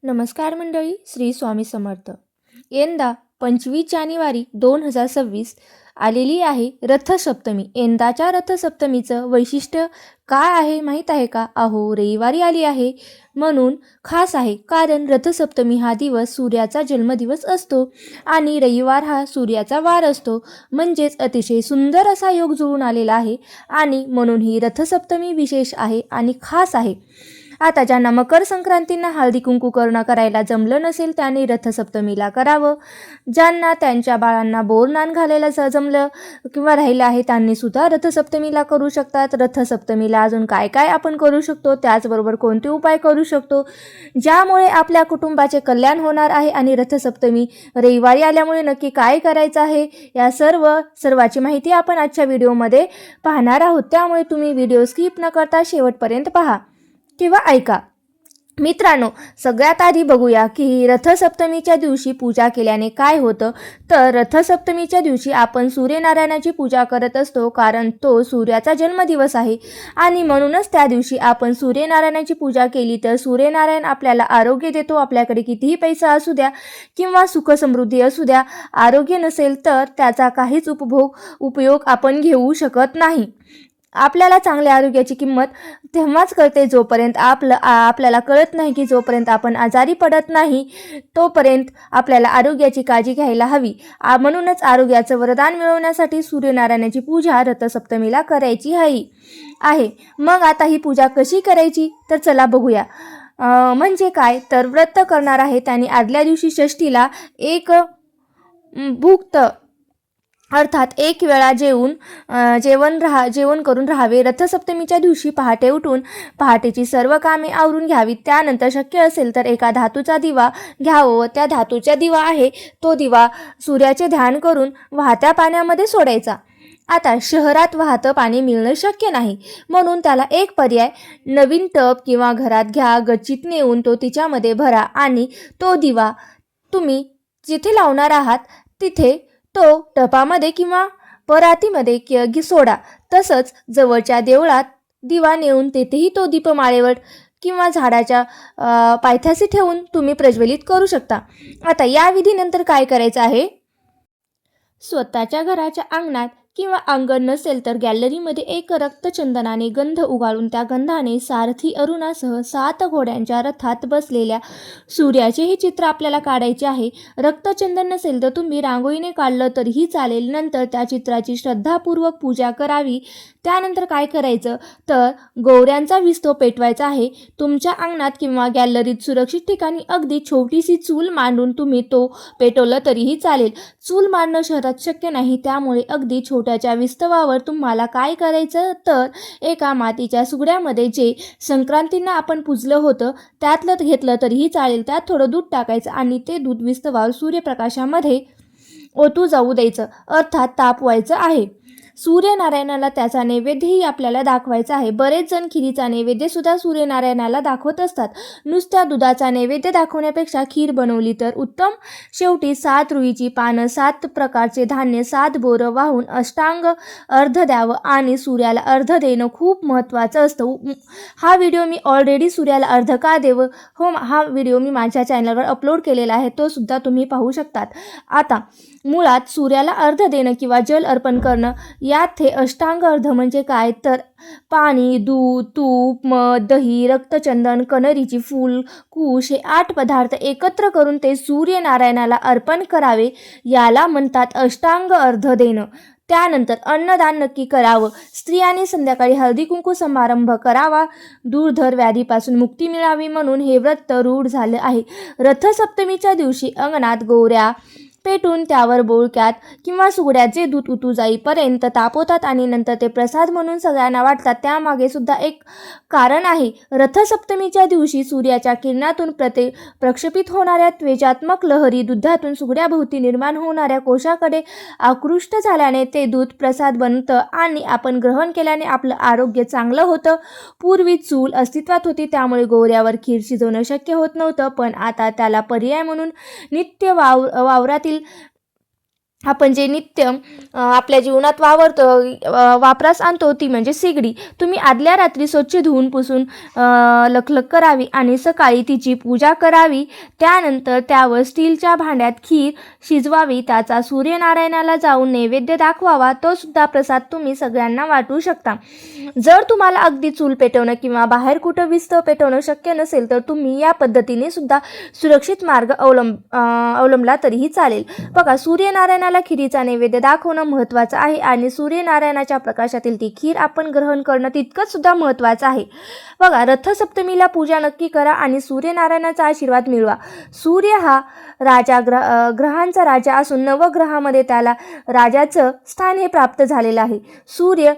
नमस्कार मंडळी, श्री स्वामी समर्थ. यंदा 25 जानेवारी 2026 आलेली आहे रथसप्तमी. यंदाच्या रथसप्तमीचं वैशिष्ट्य काय आहे माहीत आहे का? रविवारी आली आहे म्हणून खास आहे, कारण रथसप्तमी हा दिवस सूर्याचा जन्मदिवस असतो आणि रविवार हा सूर्याचा वार असतो. म्हणजेच अतिशय सुंदर असा योग जुळून आलेला आहे आणि म्हणून ही रथसप्तमी विशेष आहे आणि खास आहे. आता ज्यांना मकर संक्रांतींना हळदी कुंकू करायला जमलं नसेल त्यांनी रथसप्तमीला करावं. ज्यांना त्यांच्या बाळांना बोरनान घालायला जमलं किंवा राहिलं आहे त्यांनी सुद्धा रथसप्तमीला करू शकतात. रथसप्तमीला अजून काय काय आपण करू शकतो, त्याचबरोबर कोणते उपाय करू शकतो ज्यामुळे आपल्या कुटुंबाचे कल्याण होणार आहे आणि रथसप्तमी रविवारी आल्यामुळे नक्की काय करायचं आहे या सर्वाची माहिती आपण आजच्या व्हिडिओमध्ये पाहणार आहोत. त्यामुळे तुम्ही व्हिडिओ स्किप न करता शेवटपर्यंत पहा किंवा ऐका. मित्रांनो, सगळ्यात आधी बघूया की रथसप्तमीच्या दिवशी पूजा केल्याने काय होतं. तर रथसप्तमीच्या दिवशी आपण सूर्यनारायणाची पूजा करत असतो, कारण तो सूर्याचा जन्मदिवस आहे आणि म्हणूनच त्या दिवशी आपण सूर्यनारायणाची पूजा केली तर सूर्यनारायण आपल्याला आरोग्य देतो. आपल्याकडे कितीही पैसा असू द्या किंवा सुखसमृद्धी असू द्या, आरोग्य नसेल तर त्याचा काहीच उपयोग आपण घेऊ शकत नाही. आपल्याला चांगल्या आरोग्याची किंमत तेव्हाच कळते जोपर्यंत आपल्याला कळत नाही की जोपर्यंत आपण आजारी पडत नाही तोपर्यंत आपल्याला आरोग्याची काळजी घ्यायला हवी. म्हणूनच आरोग्याचं वरदान मिळवण्यासाठी सूर्यनारायणाची पूजा रथसप्तमीला करायची आहे. मग आता ही पूजा कशी करायची तर चला बघूया. म्हणजे काय तर व्रत करणार आहे त्यांनी आदल्या दिवशी षष्ठीला एक भुक्त अर्थात एक वेळा जेवण करून राहावे. रथसप्तमीच्या दिवशी पहाटे उठून पहाटेची सर्व कामे आवरून घ्यावीत. त्यानंतर शक्य असेल तर एका धातूचा दिवा घ्यावा व त्या धातूचा दिवा आहे तो दिवा सूर्याचे ध्यान करून वाहत्या पाण्यामध्ये सोडायचा. आता शहरात वाहतं पाणी मिळणं शक्य नाही, म्हणून त्याला एक पर्याय नवीन टब किंवा घरात घ्या, गच्चीत नेऊन तो तिच्यामध्ये भरा आणि तो दिवा तुम्ही जिथे लावणार आहात तिथे तो टपामध्ये किंवा परातीमध्ये सोडा. तसंच जवळच्या देवळात दिवा नेऊन तेथेही तो दीपमाळेवर किंवा झाडाच्या पायथ्याशी ठेवून तुम्ही प्रज्वलित करू शकता. आता या विधीनंतर काय करायचं आहे, स्वतःच्या घराच्या अंगणात किंवा अंगण नसेल तर गॅलरीमध्ये एक रक्तचंदनाने गंध उगाळून त्या गंधाने सारथी अरुणासह 7 घोड्यांच्या रथात बसलेल्या सूर्याचे हे चित्र आपल्याला काढायचे आहे. रक्तचंदन नसेल तर तुम्ही रांगोळीने काढलं तरीही चालेल. नंतर त्या चित्राची श्रद्धापूर्वक पूजा करावी. त्यानंतर काय करायचं तर गौऱ्यांचा विस्तव पेटवायचा आहे. तुमच्या अंगणात किंवा गॅलरीत सुरक्षित ठिकाणी अगदी छोटीशी चूल मांडून तुम्ही तो पेटवलं तरीही चालेल. चूल मांडणं शहरात शक्य नाही, त्यामुळे अगदी छोट्याच्या विस्तवावर तुम्हाला काय करायचं तर एका मातीच्या सुगड्यामध्ये जे संक्रांतींना आपण पुजलं होतं त्यातलं घेतलं तरीही चालेल. त्यात थोडं दूध टाकायचं आणि ते दूध विस्तवावर सूर्यप्रकाशामध्ये ओतू जाऊ द्यायचं, अर्थात तापवायचं आहे. सूर्यनारायणाला त्याचा नैवेद्यही आपल्याला दाखवायचा आहे. बरेच जण खिरीचा नैवेद्य सुद्धा सूर्यनारायणाला दाखवत असतात. नुसत्या दुधाचा नैवेद्य दाखवण्यापेक्षा खीर बनवली तर उत्तम. शेवटी 7 रुईची पानं, 7 प्रकारचे धान्य, 7 बोरं वाहून अष्टांग अर्ध द्यावं आणि सूर्याला अर्ध देणं खूप महत्त्वाचं असतं. हा व्हिडिओ मी ऑलरेडी सूर्याला अर्ध का देवं हा व्हिडिओ मी माझ्या चॅनलवर अपलोड केलेला आहे, तो सुद्धा तुम्ही पाहू शकतात. आता मुळात सूर्याला अर्ध देणं किंवा जल अर्पण करणं यात हे अष्टांग अर्ध म्हणजे काय तर पाणी, दूध, तूप, मध, दही, रक्तचंदन, कण्हरीची फूल, कुश हे 8 पदार्थ एकत्र करून ते सूर्यनारायणाला अर्पण करावे, याला म्हणतात अष्टांग अर्ध देणं. त्यानंतर अन्नदान नक्की करावं. स्त्रियांनी संध्याकाळी हळदी कुंकू समारंभ करावा. दूरधर व्याधीपासून मुक्ती मिळावी म्हणून हे व्रत रूढ झालं आहे. रथसप्तमीच्या दिवशी अंगणात गौऱ्या पेटून त्यावर बोळक्यात किंवा सुगड्यात जे दूध उतू जाईपर्यंत तापवतात आणि नंतर ते प्रसाद म्हणून सगळ्यांना वाटतात. त्यामागे सुद्धा एक कारण आहे. रथसप्तमीच्या दिवशी सूर्याच्या किरणातून प्रक्षेपित होणाऱ्या त्वेजात्मक लहरी दुधातून सुगड्याभोवती निर्माण होणाऱ्या कोशाकडे आकृष्ट झाल्याने ते दूध प्रसाद बनतं आणि आपण ग्रहण केल्याने आपलं आरोग्य चांगलं होतं. पूर्वी चूल अस्तित्वात होती, त्यामुळे गौऱ्यावर खीर शिजवणं शक्य होत नव्हतं, पण आता त्याला पर्याय म्हणून नित्य वावरातील आपण जे नित्य आपल्या जीवनात वापरास आणतो ती म्हणजे शेगडी. तुम्ही आदल्या रात्री स्वच्छ धुवून पुसून लखलख करावी आणि सकाळी तिची पूजा करावी. त्यानंतर त्यावर स्टीलच्या भांड्यात खीर शिजवावी, त्याचा सूर्यनारायणाला जाऊन नैवेद्य दाखवावा. तो सुद्धा प्रसाद तुम्ही सगळ्यांना वाटू शकता. जर तुम्हाला अगदी चूल पेटवणं किंवा बाहेर कुठं विस्तव पेटवणं शक्य नसेल तर तुम्ही या पद्धतीने सुद्धा सुरक्षित मार्ग अवलंबला तरीही चालेल. बघा, सूर्यनारायणाला खिरीचा नैवेद्य दाखवणं महत्त्वाचं आहे आणि सूर्यनारायणाच्या प्रकाशातील ती खीर आपण ग्रहण करणं तितकंच सुद्धा महत्त्वाचं आहे. बघा, रथसप्तमीला पूजा नक्की करा आणि सूर्यनारायणाचा आशीर्वाद मिळवा. सूर्य हा ग्रहांचा राजा असून नवग्रहामध्ये त्याला राजाचं स्थान हे प्राप्त झालेलं आहे. सूर्य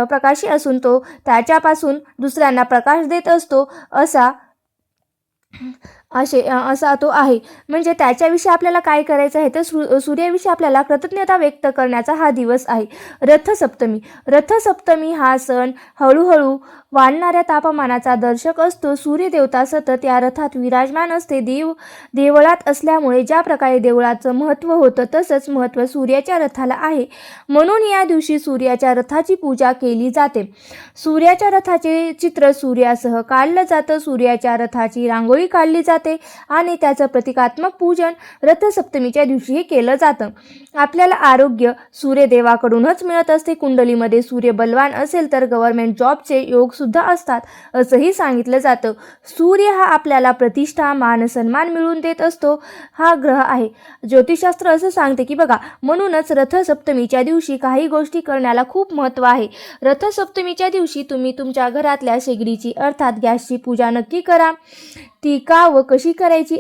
प्रकाशी असून तो त्याच्यापासून दुसऱ्यांना प्रकाश देत असतो असा तो आहे. म्हणजे त्याच्याविषयी आपल्याला काय करायचं आहे तर सूर्याविषयी आपल्याला कृतज्ञता व्यक्त करण्याचा हा दिवस आहे रथसप्तमी हा सण हळूहळू वाढणाऱ्या तापमानाचा दर्शक असतो. सूर्यदेवता सतत या रथात विराजमान असते. देवळात असल्यामुळे ज्या प्रकारे देवळाचं महत्त्व होतं तसंच महत्त्व सूर्याच्या रथाला आहे. म्हणून या दिवशी सूर्याच्या रथाची पूजा केली जाते. सूर्याच्या रथाचे चित्र सूर्यासह काढलं जातं. सूर्याच्या रथाची रांगोळी काढली जाते आणि त्याचं प्रतिकात्मक पूजन रथसप्तमीच्या दिवशी हे केलं जातं. आपल्याला आरोग्य सूर्यदेवाकडूनच मिळत असते. कुंडलीमध्ये सूर्य बलवान असेल तर गव्हर्नमेंट जॉबचे योग सुद्धा असतात असंही सांगितलं जातं. सूर्य हा आपल्याला प्रतिष्ठा मान सन्मान मिळवून देत असतो हा ग्रह आहे. ज्योतिषशास्त्र असं सांगते की बघा, म्हणूनच रथसप्तमीच्या दिवशी काही गोष्टी करण्याला खूप महत्त्व आहे. रथसप्तमीच्या दिवशी तुम्ही तुमच्या घरातल्या शेगडीची अर्थात गॅसची पूजा नक्की करा. ती का व कशी करायची?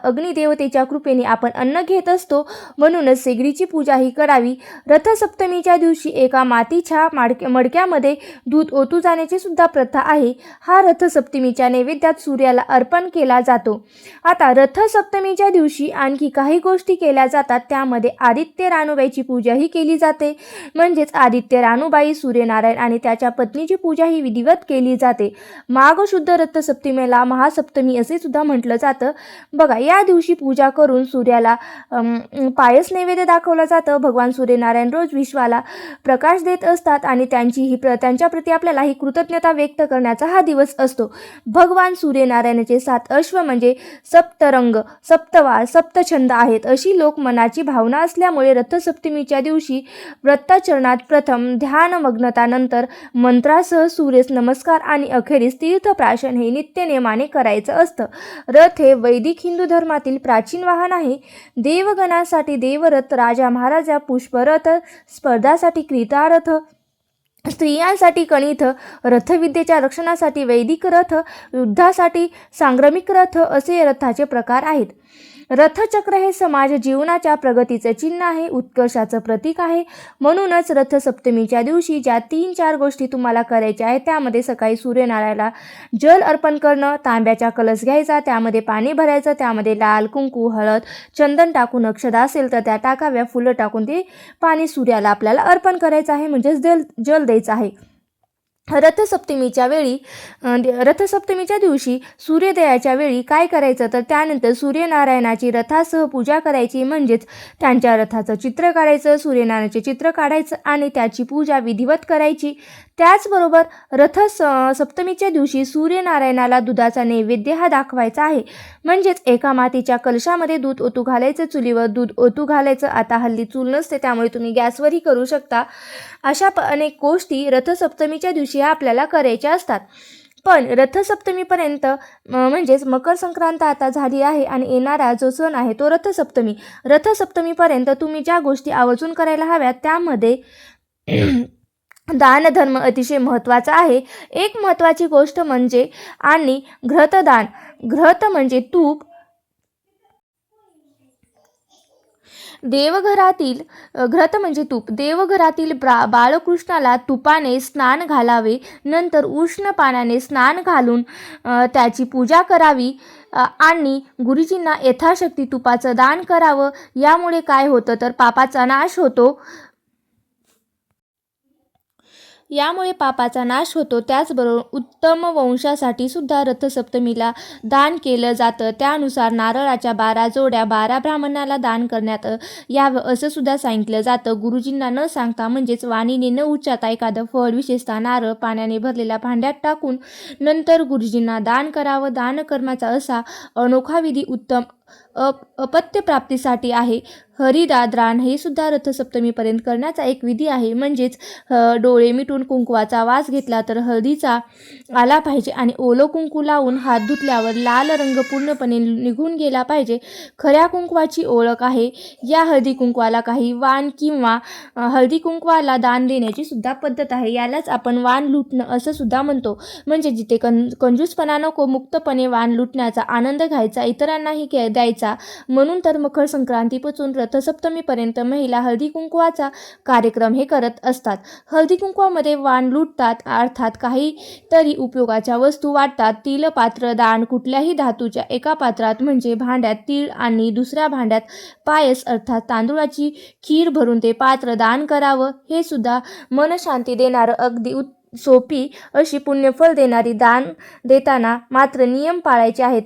अग्निदेवतेच्या कृपेने आपण अन्न घेत असतो, म्हणूनच शेगडीची पूजा ही करावी. रथसप्तमीच्या दिवशी एका मातीच्या मडक्यामध्ये दूध ओतू जाण्याची सुद्धा प्रथा आहे. हा रथसप्तमीच्या नैवेद्यात सूर्याला अर्पण केला जातो. आता रथसप्तमीच्या दिवशी आणखी काही गोष्टी केल्या जातात. त्यामध्ये आदित्य रानूबाईची पूजा ही केली जाते. म्हणजेच आदित्य रानूबाई, सूर्यनारायण आणि त्याच्या पत्नीची पूजा ही विधिवत केली जाते. माघ शुद्ध रथसप्तमीला महासप्तमी असे सुद्धा म्हटलं जातं. बघा, या दिवशी पूजा करून सूर्याला पायस नैवेद्य दाखवलं जातं. भगवान सूर्यनारायण रोज विश्वाला प्रकाश देत असतात आणि त्यांच्या प्रती आपल्याला ही कृतज्ञता व्यक्त करण्याचा हा दिवस असतो. भगवान सूर्यनारायणाचे 7 अश्व म्हणजे सप्तरंग, सप्तवार, सप्तछंद आहेत अशी लोकमनाची भावना असल्यामुळे रथसप्तमीच्या दिवशी व्रतचरणात प्रथम ध्यानमग्नता, नंतर मंत्रासह सूर्यस नमस्कार आणि अखेरीस तीर्थप्राशन हे नित्यनेमाने करायचं असतं. रथ हे वैदिक हिंदू धर्मातील प्राचीन वाहन आहे. देवगणांसाठी देवरथ, राजा महाराजा पुष्परथ, स्पर्धासाठी क्रीडारथ, स्त्रियांसाठी कणिथ, रथविद्येच्या रक्षणासाठी वैदिक रथ, युद्धासाठी सांग्रामिक रथ असे रथाचे प्रकार आहेत. रथचक्र हे समाज जीवनाच्या प्रगतीचे चिन्ह आहे, उत्कर्षाचं प्रतीक आहे. म्हणूनच रथसप्तमीच्या दिवशी ज्या 3-4 गोष्टी तुम्हाला करायच्या आहेत त्यामध्ये सकाळी सूर्यनारायणाला जल अर्पण करणं, तांब्याचा कलश घ्यायचा, त्यामध्ये पाणी भरायचं, त्यामध्ये लाल कुंकू, हळद, चंदन टाकून अक्षदा असेल तर त्या टाकाव्या, फुलं टाकून ते पाणी सूर्याला आपल्याला अर्पण करायचं आहे, म्हणजेच जल द्यायचं आहे. रथसप्तमीच्या दिवशी सूर्योदयाच्या वेळी काय करायचं तर त्यानंतर सूर्यनारायणाची रथासह पूजा करायची. म्हणजेच त्यांच्या रथाचं चित्र काढायचं, सूर्यनारायणाचे चित्र काढायचं आणि त्याची पूजा विधिवत करायची. त्याचबरोबर सप्तमीच्या दिवशी सूर्यनारायणाला दुधाचा नैवेद्य हा दाखवायचा आहे. म्हणजेच एका मातीच्या कलशामध्ये दूध ओतू घालायचं, चुलीवर दूध ओतू घालायचं. आता हल्ली चूल नसते त्यामुळे तुम्ही गॅसवरही करू शकता. अशा अनेक गोष्टी रथसप्तमीच्या दिवशी आपल्याला करायच्या असतात. पण रथसप्तमीपर्यंत म्हणजेच मकर संक्रांत आता झाली आहे आणि येणारा जो सण आहे तो रथसप्तमीपर्यंत तुम्ही ज्या गोष्टी आवर्जून करायला हव्यात त्यामध्ये दानधर्म अतिशय महत्त्वाचा आहे. एक महत्त्वाची गोष्ट म्हणजे आणि घृतदान. घृत म्हणजे तूप. घृत म्हणजे तूप. देवघरातील बाळकृष्णाला तुपाने स्नान घालावे, नंतर उष्ण पाण्याने स्नान घालून त्याची पूजा करावी आणि गुरुजींना यथाशक्ती तुपाचं दान करावं. यामुळे काय होतं तर पापाचा नाश होतो. यामुळे पापाचा नाश होतो. त्याचबरोबर उत्तम वंशासाठी सुद्धा रथसप्तमीला दान केलं जातं. त्यानुसार नारळाच्या 12 जोड्या 12 ब्राह्मणाला दान करण्यात यावं असं सुद्धा सांगितलं जातं. गुरुजींना न सांगता म्हणजेच वाणीने न उच्चारता एखादं फळ विशेषतः नारळ पाण्याने भरलेल्या भांड्यात टाकून नंतर गुरुजींना दान करावं. दानकर्माचा असा अनोखा विधी उत्तम अपत्य प्राप्तीसाठी आहे. हरिदान हे सुद्धा रथसप्तमीपर्यंत करण्याचा एक विधी आहे. म्हणजेच डोळे मिटून कुंकवाचा वास घेतला तर हळदीचा आला पाहिजे आणि ओलं कुंकू लावून हात धुतल्यावर लाल रंग पूर्णपणे निघून गेला पाहिजे. खऱ्या कुंकवाची ओळख आहे. या हळदी कुंकवाला काही वाण किंवा हळदी कुंकवाला दान देण्याची सुद्धा पद्धत आहे. यालाच आपण वाण लुटणं असं सुद्धा म्हणतो. म्हणजे जिथे कंजूसपणा नको, मुक्तपणे वाण लुटण्याचा आनंद घ्यायचा, इतरांनाही द्यायचा. म्हणून तर मकर संक्रांतीपासून रथसप्तमीपर्यंत महिला हळदी कुंकवाचा कार्यक्रम हे करत असतात. हळदी कुंकवामध्ये वाण लुटतात, अर्थात काहीतरी उपयोगाच्या वस्तू वाटतात. तिळपात्र दान कुठल्याही धातूच्या एका पात्रात म्हणजे भांड्यात तीळ आणि दुसऱ्या भांड्यात पायस अर्थात तांदूळाची खीर भरून ते पात्र दान करावं. हे सुद्धा मनशांती देणारं अगदी सोपी अशी पुण्यफल देणारी दान देताना मात्र नियम पाळायचे आहेत.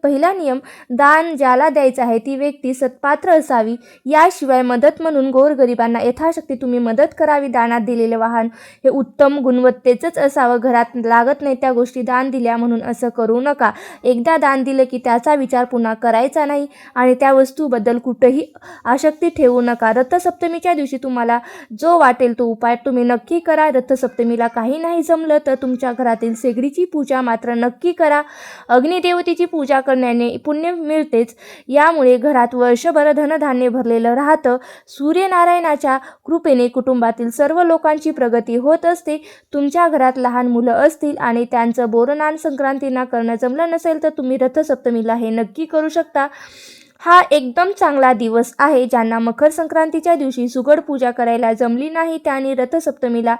पहिला नियम, दान ज्याला द्यायचं आहे ती व्यक्ती सत्पात्र असावी. याशिवाय मदत म्हणून गोरगरिबांना यथाशक्ती तुम्ही मदत करावी. दानात दिलेले वाहन हे उत्तम गुणवत्तेचंच असावं. घरात लागत नाही त्या गोष्टी दान दिल्या म्हणून असं करू नका. एकदा दान दिलं की त्याचा विचार पुन्हा करायचा नाही आणि त्या वस्तूबद्दल कुठंही आसक्ती ठेवू नका. रथसप्तमीच्या दिवशी तुम्हाला जो वाटेल तो उपाय तुम्ही नक्की करा. रथसप्तमीला काही नाही जमलं तर तुमच्या घरातील शेगडीची पूजा मात्र नक्की करा. अग्निदेवतेची पूजा करण्याने पुण्य मिळतेच. यामुळे घरात वर्षभर धनधान्य भरलेलं राहतं. सूर्यनारायणाच्या कृपेने कुटुंबातील सर्व लोकांची प्रगती होत असते. तुमच्या घरात लहान मुलं असतील आणि त्यांचं बोरनान संक्रांतींना करणं जमलं नसेल तर तुम्ही रथसप्तमीला हे नक्की करू शकता. हा एकदम चांगला दिवस आहे. ज्यांना मकर संक्रांतीच्या दिवशी सुगड पूजा करायला जमली नाही त्यांनी रथसप्तमीला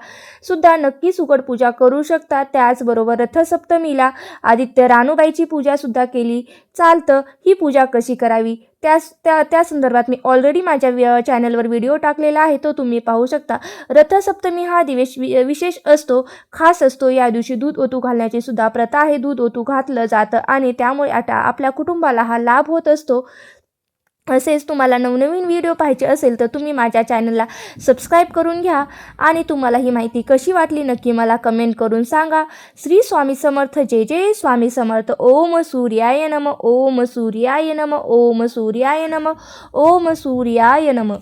सुद्धा नक्की सुगड पूजा करू शकतात. त्याचबरोबर रथसप्तमीला आदित्य रानूबाईची पूजा सुद्धा केली चालतं. ही पूजा कशी करावी त्या संदर्भात मी ऑलरेडी माझ्या चॅनलवर व्हिडिओ टाकलेला आहे, तो तुम्ही पाहू शकता. रथसप्तमी हा दिवस विशेष असतो, खास असतो. या दिवशी दूध ओतू घालण्याची सुद्धा प्रथा आहे. दूध ओतू घातलं जातं आणि त्यामुळे आता आपल्या कुटुंबाला हा लाभ होत असतो. असेच तुम्हाला नवनवीन व्हिडिओ पाहायचे असेल तर तुम्ही माझ्या चॅनलला सबस्क्राईब करून घ्या आणि तुम्हाला ही माहिती कशी वाटली नक्की मला कमेंट करून सांगा. श्री स्वामी समर्थ. जय जय स्वामी समर्थ. ओम सूर्याय नमः. ओम सूर्याय नमः. ओम सूर्याय नमः. ओम सूर्याय नमः.